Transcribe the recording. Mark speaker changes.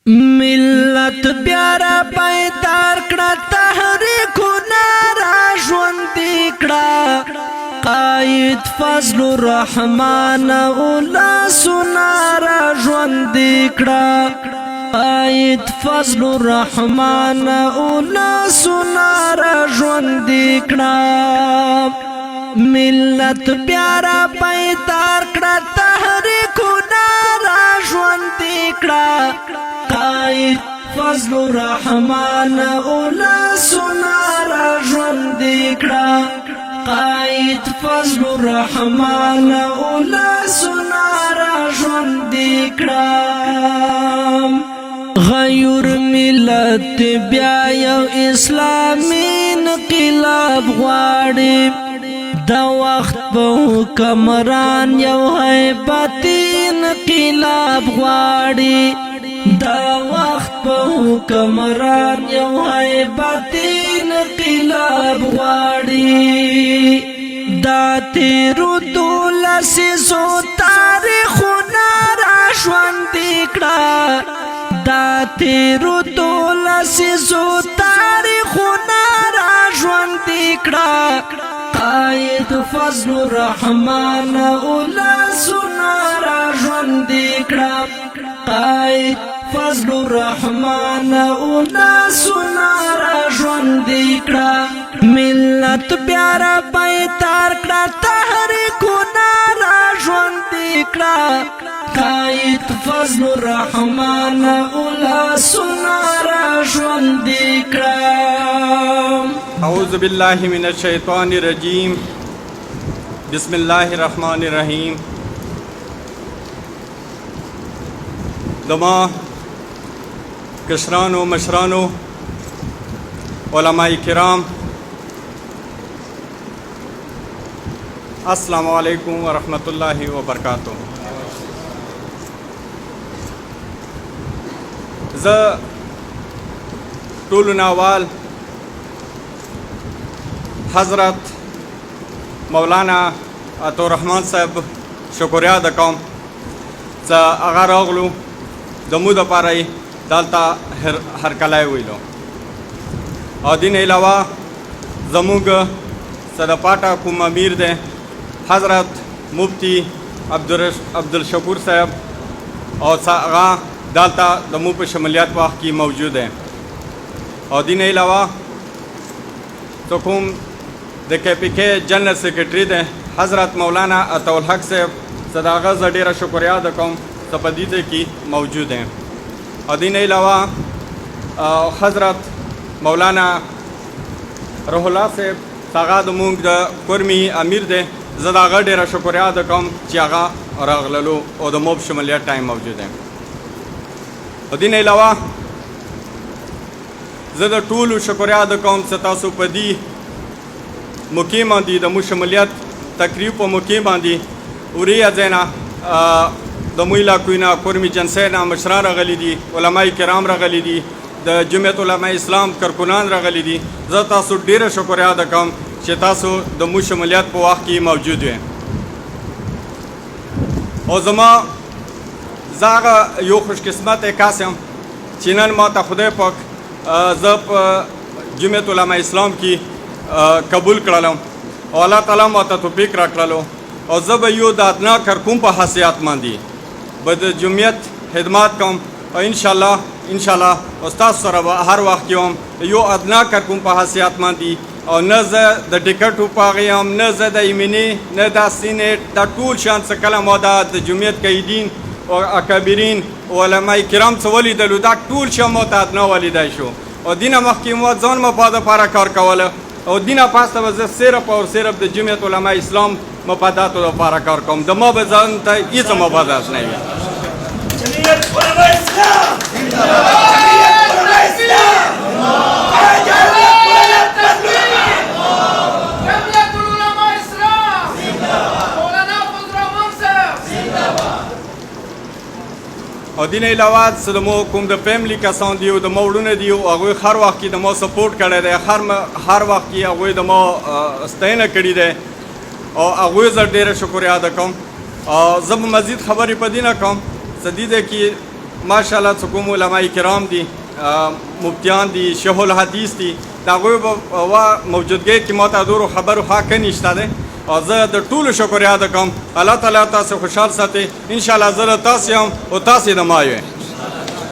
Speaker 1: ملت بیارا پیدار کړه تحریکونه را ژوندي کړه قائد فضل الرحمن اولسونه را ژوندي کړه قائد فضل الرحمن اولسونه را ژوندي کړه ملت بیارا پیدار کړه تحریکونه را ژوندي کړه قائد فضل الرحمن اولسونه را ژوندي کړه قائد فضل الرحمن اولسونه را ژوندي کړه غیر ملت بیا یو اسلامي انقلاب غواړي دا وخت په حکمران یو هیبتي انقلاب غواړي دا وخت په حکمران یو هیبتي انقلاب غواړي دا تیرو دولسیزو تاریخونه را ژوندي کړه دا تیرو دولسیزو تاریخونه را ژوندي کړه قائد فضل الرحمن اولسونه را ژوندي کړه قائد فضل الرحمن اولسونه را ژوندي کړه ملت بیارا پیدار کړه تحریکونه را ژوندي کړه قائد فضل الرحمن اولسونه را ژوندي کړه
Speaker 2: اعوذ باللہ من الشیطان الرجیم بسم اللہ الرحمن الرحیم دما کشرانو مشرانو علماء کرام السلام علیکم ورحمۃ اللہ وبرکاتہ ز ټولو ناوال حضرت مولانا عطاالرحمن صاحب شکریا د کوم چې هغه راغلو زموږ دپاره یې دلته هرکلی ویلو او دین علاوه زموږ صدپاټه کوم امیر دی حضرت مفتی عبدالشکور صاحب او هغه دلته زموږ په شمولیت وخت کې موجود دی او دین علاوه تو کوم د کے پی کے جنرل سیکرټري دی حضرت مولانا عطاالحق صاحب زه د هغه زه ډېره شکریا ادا کوم چې په دې ځای کې موجود دی او دین علاوه حضرت مولانا روح الله صاحب هغه زموږ د کورمي امیر دی زه د هغه ډېره شکریا ادا کوم چې هغه راغللو او د موب شمولیت ټایم موجود دی او دین علاوه زه د ټولو شکریا ادا کوم چې تاسو په دې موقع باندې د مو شمولیت تقریب په موقع باندې وریا ځای نه د مو علاقوی نه کورمي جنسۍ نه مشران راغلي دي علما کرام راغلي دي د جمعیت علما اسلام کارکنان راغلي دي زه تاسو ډېره شکریا ادا کوم چې تاسو د مو شمولیت په وخت کې موجود وئ او زما زه هغه یو خوش قسمته کس یم چې نن ما ته خدای پاک زه په جمعیت علما اسلام کې قبول کړلم او الله تعالی ما ته توفیق راکړلو او زه به یو د ادنا کارکون په حیثیت باندې به د جمعیت خدمات کوم او انشاءالله او ستاسو سره به هر وخت کې هم یو ادنا کارکون په حیثیت باندې او نه زه د ټکټو په هغې یم نه زه د ایمني نه دا سینټ دا ټول شیان څه کله ما د جمعیت قیدین او اکابرین او علما کرام څه ولیدلو دا ټول شیان ما ته ادنا ولیدی شو او دینه مخکې ما ځان مفاد لپاره کار کوله او دینه پاسته به زه صرف او صرف د جمعیت علما اسلام مفاداتو لپاره کار کوم د ما به ځان ته هېڅ مفادات نه وي
Speaker 3: جمعیت علما اسلام جمعیت علما اسلام
Speaker 2: او دین علاوه څه د مو کوم د فیملی کسان دي او د مو وړونه دي او هغوی هر وخت کې د مو سپورټ کړی دی هر وخت کې هغوی د مو ستاینه کړې ده او هغوی زه ډېره شکریه ادا کوم زه به مزید خبرې په دې نه کوم څه دې دی کې ماشاءالله چې کوم علما کرام دي مفتیان دي شیخ الحدیث دي د هغوی په موجودګۍ کې ما ته دورو خبرو حق نشته دی او زه د ټولو شکر ادا کوم الله تعالی تاسو خوشحال ساتي انشاءالله زه له تاسو یم او تاسې د ما یې